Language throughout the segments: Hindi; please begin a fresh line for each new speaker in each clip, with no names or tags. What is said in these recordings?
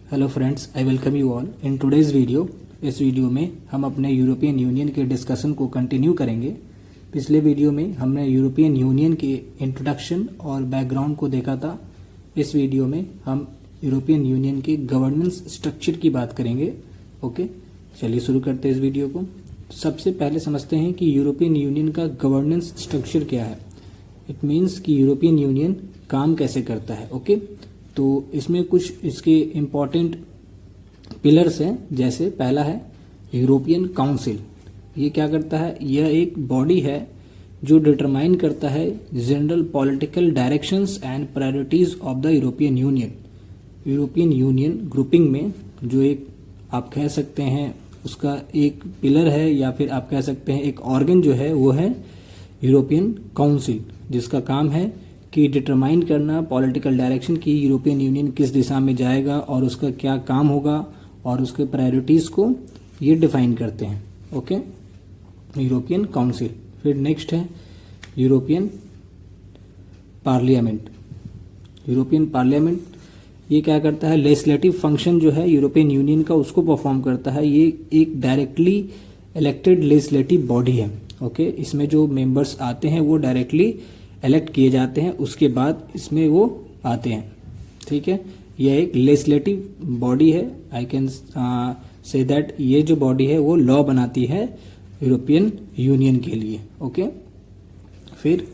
Hello friends, I welcome you all in today's video. इस वीडियो में हम अपने यूरोपियन यूनियन के डिस्कशन को कंटिन्यू करेंगे। पिछले वीडियो में हमने यूरोपियन यूनियन के इंट्रोडक्शन और बैकग्राउंड को देखा था। इस वीडियो में हम यूरोपियन यूनियन के गवर्नेंस स्ट्रक्चर की बात करेंगे। ओके, चलिए शुरू करते हैं इस वीडियो को। सबसे पहले समझते हैं कि यूरोपियन यूनियन का गवर्नेंस स्ट्रक्चर क्या है। इट मीन्स कि यूरोपियन यूनियन काम कैसे करता है। ओके, तो इसमें कुछ इसके इम्पॉर्टेंट पिलर्स हैं। जैसे पहला है यूरोपियन काउंसिल। ये क्या करता है? यह एक बॉडी है जो डिटरमाइन करता है general political directions and priorities of the European union. European union grouping में जो एक आप कह सकते हैं उसका एक पिलर है, या फिर आप कह सकते हैं एक ऑर्गन जो है वो है यूरोपियन काउंसिल, जिसका काम है कि डिटरमाइन करना पॉलिटिकल डायरेक्शन की यूरोपियन यूनियन किस दिशा में जाएगा और उसका क्या काम होगा, और उसके प्रायोरिटीज़ को ये डिफाइन करते हैं। Okay, European council. फिर नेक्स्ट है यूरोपियन पार्लियामेंट। यूरोपियन पार्लियामेंट ये क्या करता है? लेजिस्लेटिव फंक्शन जो है यूरोपियन यूनियन का उसको परफॉर्म करता है। ये एक डायरेक्टली इलेक्टेड लेजिस्लेटिव बॉडी है। ओके, इसमें जो मेंबर्स आते हैं वो डायरेक्टली इलेक्ट किए जाते हैं, उसके बाद इसमें वो आते हैं। ठीक है, यह एक लेजिस्लेटिव बॉडी है। आई कैन से दैट ये जो बॉडी है वो लॉ बनाती है यूरोपियन यूनियन के लिए। ओके, फिर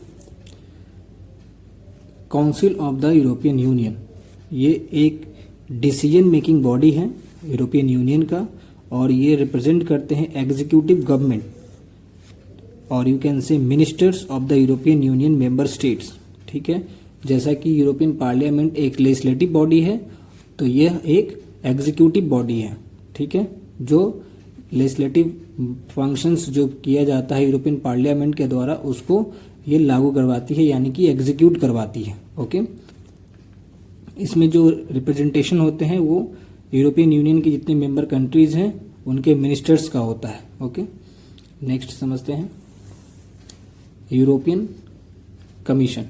council of the European union, ये एक डिसीजन मेकिंग बॉडी है यूरोपियन यूनियन का, और ये रिप्रेजेंट करते हैं एग्जीक्यूटिव गवर्नमेंट, और you can say ministers of the European union member states. ठीक है, जैसा कि यूरोपियन पार्लियामेंट एक लेजिस्लेटिव बॉडी है, तो यह एक एग्जीक्यूटिव बॉडी है। ठीक है, जो लेजिस्लेटिव फंक्शंस जो किया जाता है यूरोपियन पार्लियामेंट के द्वारा उसको ये लागू करवाती है, यानी कि एग्जीक्यूट करवाती है। ओके, इसमें जो रिप्रेजेंटेशन होते हैं वो यूरोपियन यूनियन के जितने मेंबर कंट्रीज हैं उनके मिनिस्टर्स का होता है। ओके, नेक्स्ट समझते हैं European Commission.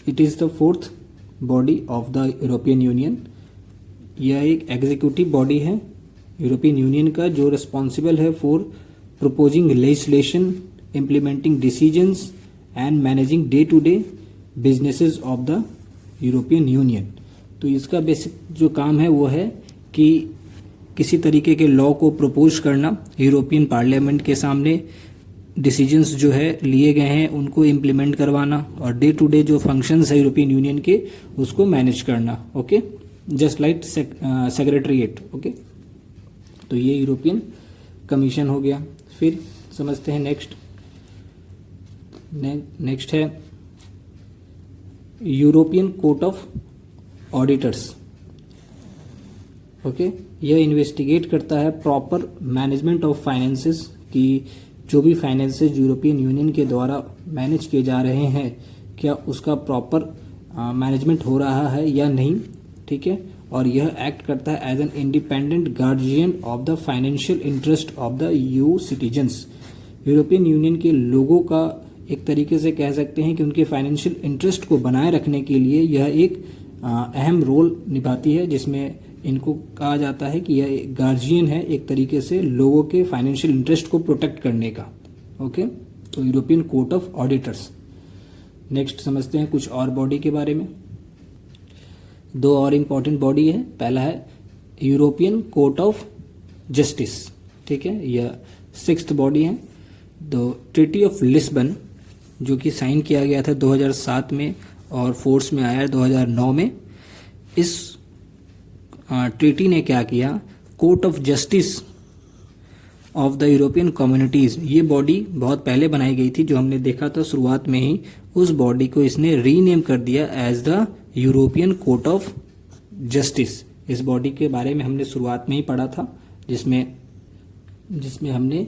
It is the fourth body of the European Union. यह एक एग्जीक्यूटिव बॉडी है यूरोपियन यूनियन का, जो रिस्पॉन्सिबल है for proposing legislation, implementing decisions and managing day to day businesses of the European Union. तो इसका बेसिक जो काम है वो है कि किसी तरीके के लॉ को प्रपोज करना यूरोपियन पार्लियामेंट के सामने, डिसीजंस जो है लिए गए हैं उनको इम्प्लीमेंट करवाना, और डे टू डे जो फंक्शंस है यूरोपियन यूनियन के उसको मैनेज करना। Okay, just like secretariat. Okay, तो ये यूरोपियन कमीशन हो गया। फिर समझते हैं नेक्स्ट है European Court of auditors. Okay, यह इन्वेस्टिगेट करता है प्रॉपर मैनेजमेंट ऑफ फाइनेंसेस, कि जो भी फाइनेंसेस यूरोपियन यूनियन के द्वारा मैनेज किए जा रहे हैं क्या उसका प्रॉपर मैनेजमेंट हो रहा है या नहीं। ठीक है, और यह एक्ट करता है as an independent guardian of the financial interest of the EU citizens. European Union के लोगों का एक तरीके से कह सकते हैं कि उनके फाइनेंशियल इंटरेस्ट को बनाए रखने के लिए यह एक अहम रोल निभाती है, जिसमें इनको कहा जाता है कि यह एक गार्जियन है एक तरीके से लोगों के फाइनेंशियल इंटरेस्ट को प्रोटेक्ट करने का। ओके, तो European Court of auditors. Next समझते हैं कुछ और बॉडी के बारे में। दो और इम्पॉर्टेंट बॉडी है। पहला है यूरोपियन कोर्ट ऑफ जस्टिस। ठीक है, यह सिक्स्थ बॉडी है। द ट्रीटी ऑफ लिस्बन, जो कि साइन किया गया था 2007 में और फोर्स में आया 2009 में। इस ट्रीटी ने क्या किया? Court of justice of the European communities, ये बॉडी बहुत पहले बनाई गई थी, जो हमने देखा था शुरुआत में ही। उस बॉडी को इसने रीनेम कर दिया as the European Court of Justice. इस बॉडी के बारे में हमने शुरुआत में ही पढ़ा था, जिसमें हमने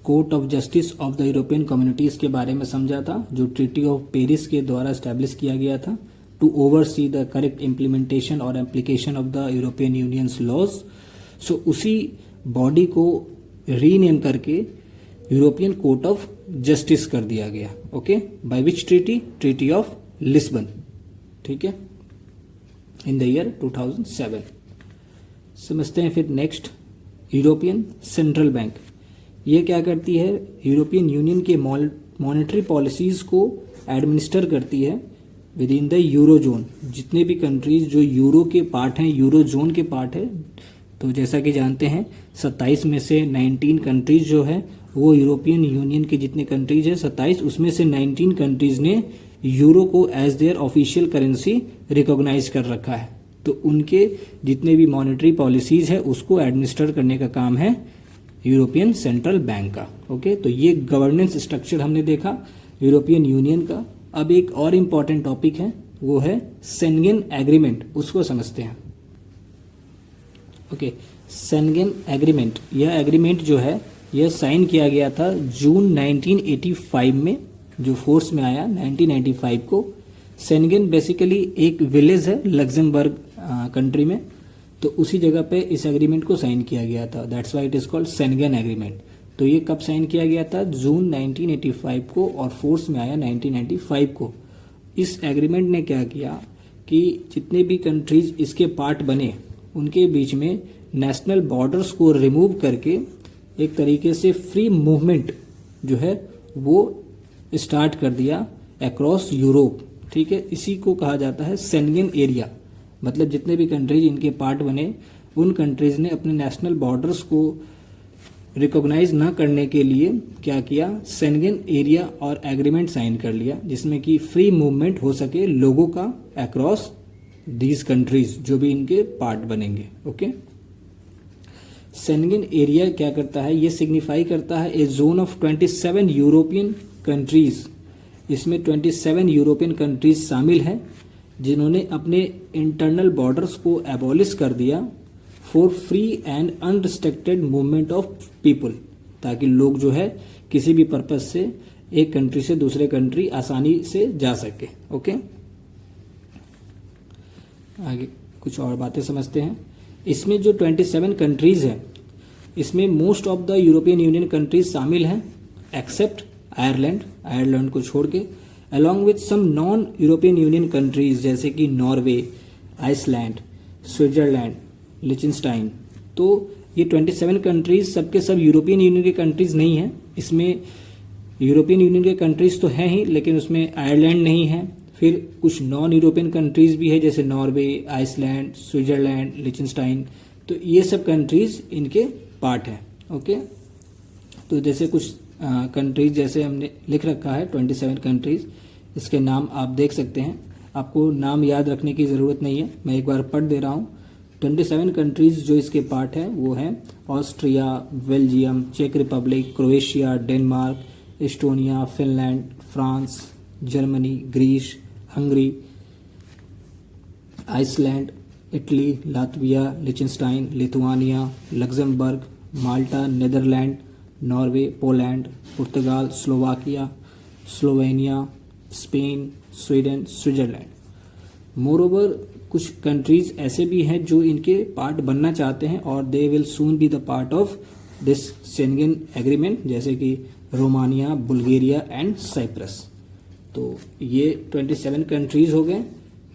court of justice of the European communities के बारे में समझा था, जो ट्रीटी ऑफ पेरिस के द्वारा एस्टैब्लिश किया गया था to oversee the correct implementation और application of the European union's laws. So उसी बॉडी को रीनेम करके यूरोपियन कोर्ट ऑफ जस्टिस कर दिया गया। Okay, by which treaty? Treaty of Lisbon. ठीक है, इन द ईयर 2007। समझते हैं फिर नेक्स्ट, यूरोपियन सेंट्रल बैंक। ये क्या करती है? यूरोपियन यूनियन के मॉनेटरी पॉलिसीज़ को एडमिनिस्टर करती है with in the euro zone. जितने भी कंट्रीज जो यूरो के पार्ट हैं, यूरो जोन के पार्ट है, तो जैसा कि जानते हैं 27 में से 19 कंट्रीज जो है वो यूरोपियन यूनियन के जितने कंट्रीज हैं 27, उसमें से 19 कंट्रीज ने यूरो को as their official currency recognise कर रखा है। तो उनके जितने भी मॉनेटरी पॉलिसीज है उसको एडमिनिस्टर करने का काम है यूरोपियन सेंट्रल बैंक का। ओके, तो ये गवर्नेंस स्ट्रक्चर हमने देखा यूरोपियन यूनियन का। अब एक और इम्पॉर्टेंट टॉपिक है, वो है शेंगेन एग्रीमेंट, उसको समझते हैं। ओके, शेंगेन एग्रीमेंट, यह एग्रीमेंट जो है यह साइन किया गया था जून 1985 में, जो फोर्स में आया 1995 को। शेंगेन बेसिकली एक विलेज है लग्जमबर्ग कंट्री में, तो उसी जगह पे इस एग्रीमेंट को साइन किया गया था। That's why it is called Schengen agreement. तो ये कब साइन किया गया था? जून 1985 को, और फोर्स में आया 1995 को। इस एग्रीमेंट ने क्या किया कि जितने भी कंट्रीज इसके पार्ट बने उनके बीच में नेशनल बॉर्डर्स को रिमूव करके एक तरीके से फ्री मूवमेंट जो है वो स्टार्ट कर दिया अक्रॉस यूरोप। ठीक है, इसी को कहा जाता है शेंगेन एरिया। मतलब जितने भी कंट्रीज इनके पार्ट बने उन कंट्रीज ने अपने नेशनल बॉर्डर्स को रिकॉग्नाइज ना करने के लिए क्या किया? शेंगेन एरिया और एग्रीमेंट साइन कर लिया, जिसमें कि फ्री मूवमेंट हो सके लोगों का अक्रॉस दीज कंट्रीज जो भी इनके पार्ट बनेंगे। ओके, शेंगेन एरिया क्या करता है? ये सिग्निफाई करता है ए जोन ऑफ 27 यूरोपियन कंट्रीज। इसमें 27 यूरोपियन कंट्रीज शामिल हैं जिन्होंने अपने इंटरनल बॉर्डर्स को एबॉलिश कर दिया for free and unrestricted movement of people, ताकि लोग जो है किसी भी पर्पज से एक कंट्री से दूसरे कंट्री आसानी से जा सके। ओके, आगे कुछ और बातें समझते हैं। इसमें जो 27 कंट्रीज हैं इसमें most of the European Union countries शामिल हैं एक्सेप्ट आयरलैंड को छोड़ के, along with some non European Union countries जैसे कि नॉर्वे, आइसलैंड, स्विट्जरलैंड, लिechtenstein। तो ये 27 कंट्रीज सबके सब यूरोपियन यूनियन के कंट्रीज नहीं हैं। इसमें यूरोपियन यूनियन के कंट्रीज तो हैं ही, लेकिन उसमें आयरलैंड नहीं है। फिर कुछ नॉन यूरोपियन कंट्रीज भी है जैसे नॉर्वे, आइसलैंड, स्विट्जरलैंड, लिechtenstein। तो ये सब कंट्रीज इनके पार्ट हैं। ओके, तो जैसे कुछ कंट्रीज जैसे हमने लिख रखा है 27 कंट्रीज, इसके नाम आप देख सकते हैं। आपको नाम याद रखने की ज़रूरत नहीं है, मैं एक बार पढ़ दे रहा हूँ। 27 कंट्रीज जो इसके पार्ट हैं वो हैं ऑस्ट्रिया, बेल्जियम, चेक Republic, Croatia, Denmark, Estonia, Finland, France, Germany, Greece, Hungary, Iceland, Italy, Latvia, Liechtenstein, Lithuania, Luxembourg, Malta, Netherland, Norway, Poland, पुर्तगाल, Slovakia, Slovenia, Spain, Sweden, Switzerland. Moreover कुछ कंट्रीज ऐसे भी हैं जो इनके पार्ट बनना चाहते हैं और they will soon be the part of this Schengen agreement, जैसे कि रोमानिया, बुल्गारिया एंड साइप्रस। तो ये 27 कंट्रीज हो गए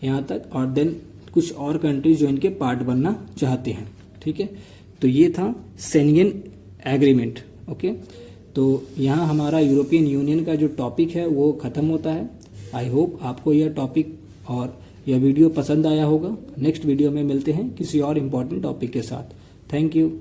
यहाँ तक, और देन कुछ और कंट्रीज जो इनके पार्ट बनना चाहते हैं। ठीक है, तो ये था शेंगेन एग्रीमेंट। ओके, तो यहाँ हमारा यूरोपियन यूनियन का जो टॉपिक है वो ख़त्म होता है। आई होप आपको यह टॉपिक और यह वीडियो पसंद आया होगा। नेक्स्ट वीडियो में मिलते हैं किसी और इम्पोर्टेंट टॉपिक के साथ। Thank you.